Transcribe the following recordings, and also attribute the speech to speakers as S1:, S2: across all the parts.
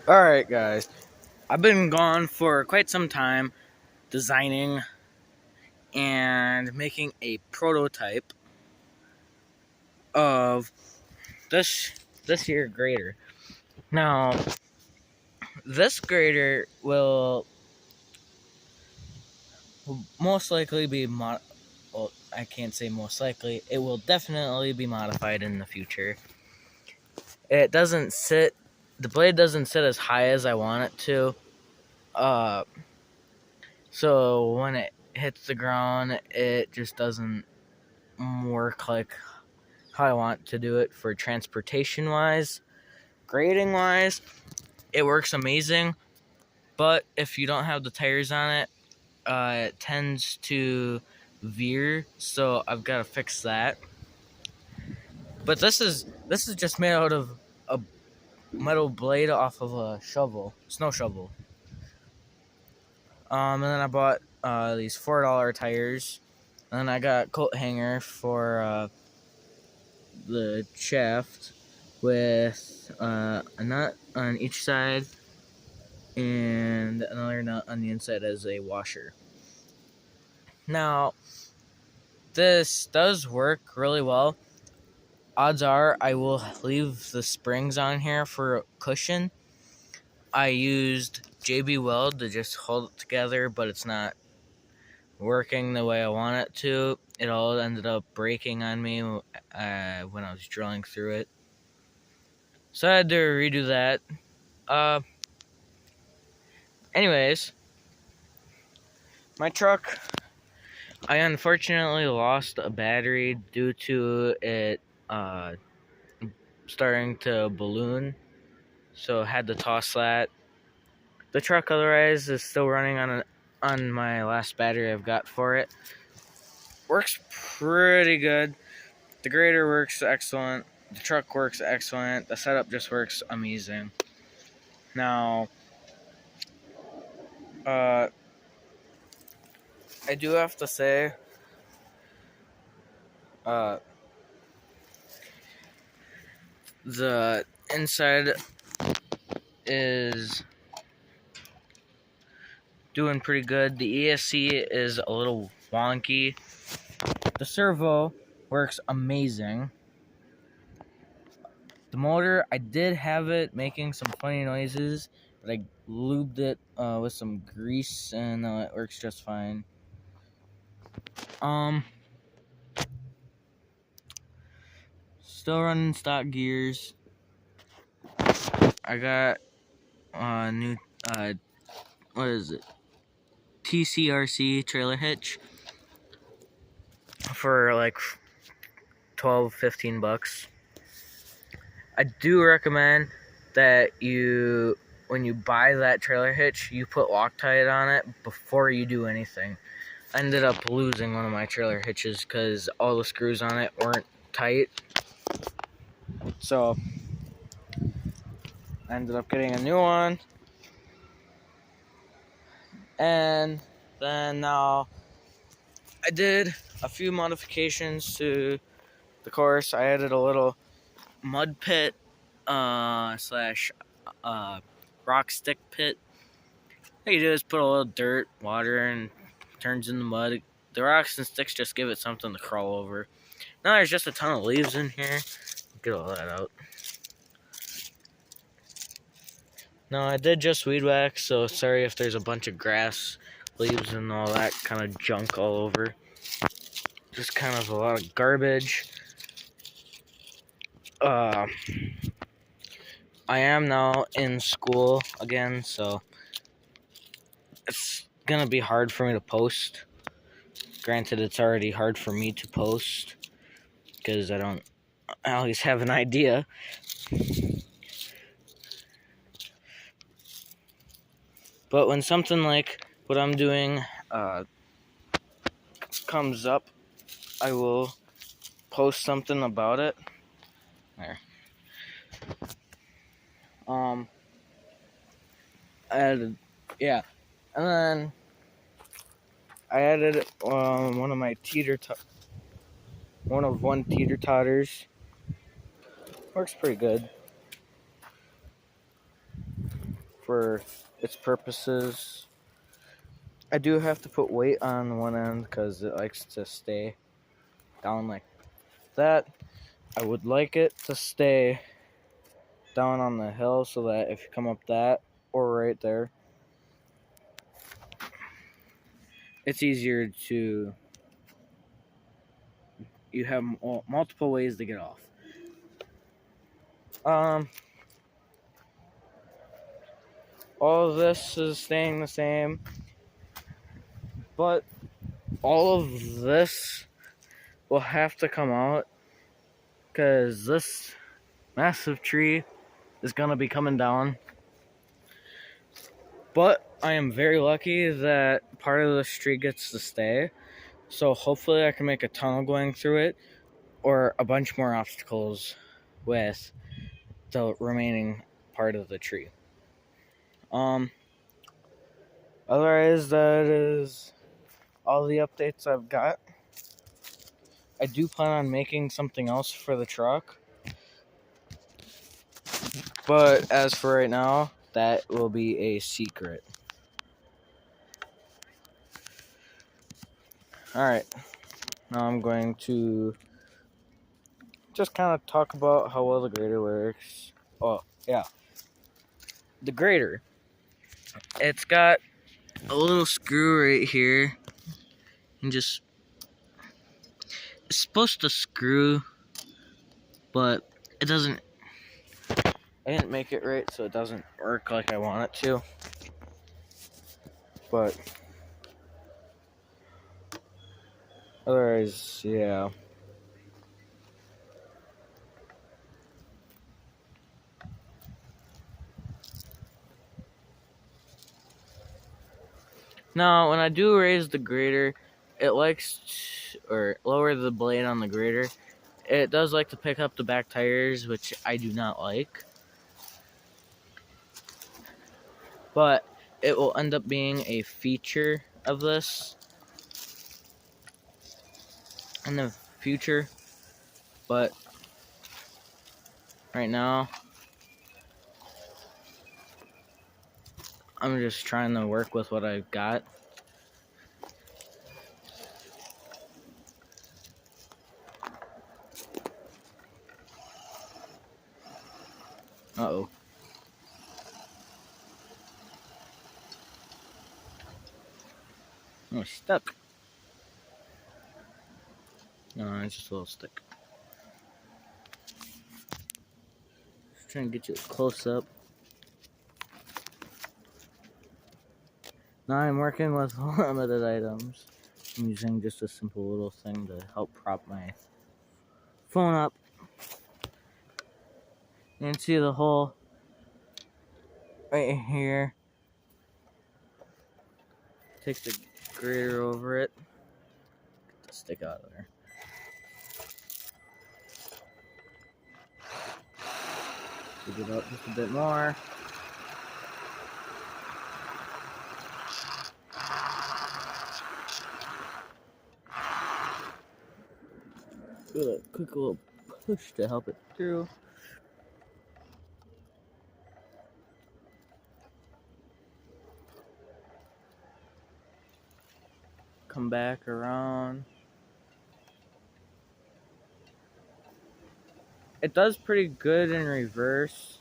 S1: Alright, guys. I've been gone for quite some time designing and making a prototype of this here grader. Now, this grader will most likely be well, I can't say most likely. It will definitely be modified in the future. It doesn't sit the blade doesn't sit as high as I want it to. Uh so when it hits the ground, it just doesn't work like how I want to do it for transportation wise. Grading wise, it works amazing, but if you don't have the tires on it, it tends to veer, so I've got to fix that. But this is just made out of a metal blade off of a snow shovel. And then I bought these $4 tires, and then I got a coat hanger for the shaft with a nut on each side and another nut on the inside as a washer. Now, this does work really well. Odds are I will leave the springs on here for a cushion. I used JB Weld to just hold it together, but it's not working the way I want it to. It all ended up breaking on me when I was drilling through it. So I had to redo that. Anyways, my truck, I unfortunately lost a battery due to it starting to balloon, so I had to toss that. The truck otherwise is still running on my last battery I've got for it. Works pretty good. The grader works excellent. The truck works excellent. The setup just works amazing. Now, I do have to say, the inside is doing pretty good. The ESC is a little wonky. The servo works amazing. The motor, I did have it making some funny noises, but I lubed it with some grease, and it works just fine. Still running stock gears. I got new what is it? TCRC trailer hitch for like 12-15 bucks. I do recommend that when you buy that trailer hitch, you put Loctite on it before you do anything. I ended up losing one of my trailer hitches because all the screws on it weren't tight. So I ended up getting a new one. And then now I did a few modifications to the course. I added a little mud pit slash rock stick pit. What you do is put a little dirt, water, and turns into mud. The rocks and sticks just give it something to crawl over. Now there's just a ton of leaves in here. Get all that out. Now I did just weed whack, so sorry if there's a bunch of grass, leaves, and all that kind of junk all over. Just kind of a lot of garbage. I am now in school again, so it's gonna be hard for me to post. Granted, it's already hard for me to post because I always have an idea. But when something like what I'm doing comes up, I will post something about it. There. And then I added one of one teeter totters. Works pretty good. for its purposes. I do have to put weight on one end because it likes to stay down like that. I would like it to stay down on the hill so that if you come up that or right there, it's easier to, you have multiple ways to get off. All of this is staying the same, but all of this will have to come out because this massive tree is going to be coming down. But I am very lucky that part of this tree gets to stay, so hopefully I can make a tunnel going through it or a bunch more obstacles with the remaining part of the tree. Otherwise, that is all the updates I've got. I do plan on making something else for the truck, but as for right now, that will be a secret. Alright, now I'm going to just kind of talk about how well the grader works. Oh, yeah. The grader. It's got a little screw right here. And just, it's supposed to screw, but it doesn't. I didn't make it right, so it doesn't work like I want it to. But otherwise, yeah. Now, when I do raise the grader, it likes to, or lower the blade on the grader, it does like to pick up the back tires, which I do not like. But it will end up being a feature of this in the future. But right now, I'm just trying to work with what I've got. Uh-oh. Oh, it's stuck. No, it's just a little stick. Just trying to get you a close up. Now I'm working with limited items. I'm using just a simple little thing to help prop my phone up. You can see the hole right here. Take the grater over it. Get the stick out of there. Dig it up just a bit more. Do a quick little push to help it through. Come back around. It does pretty good in reverse.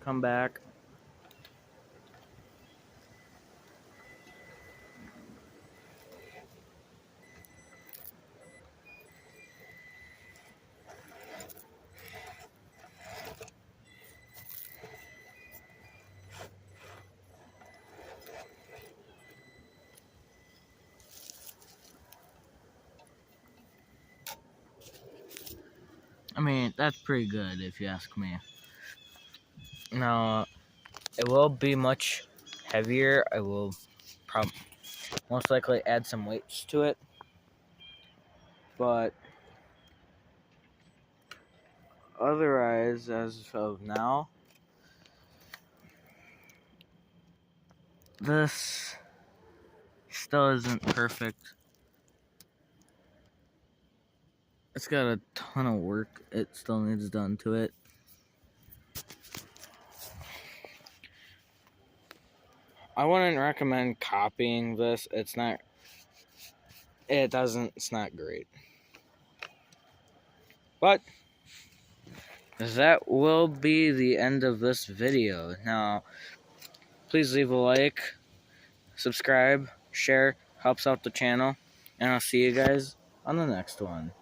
S1: Come back. I mean, that's pretty good if you ask me. Now, it will be much heavier. I will most likely add some weights to it. But otherwise, as of now, this still isn't perfect. It's got a ton of work it still needs done to it. I wouldn't recommend copying this. It's not great. But that will be the end of this video. Now, please leave a like, subscribe, share, helps out the channel, and I'll see you guys on the next one.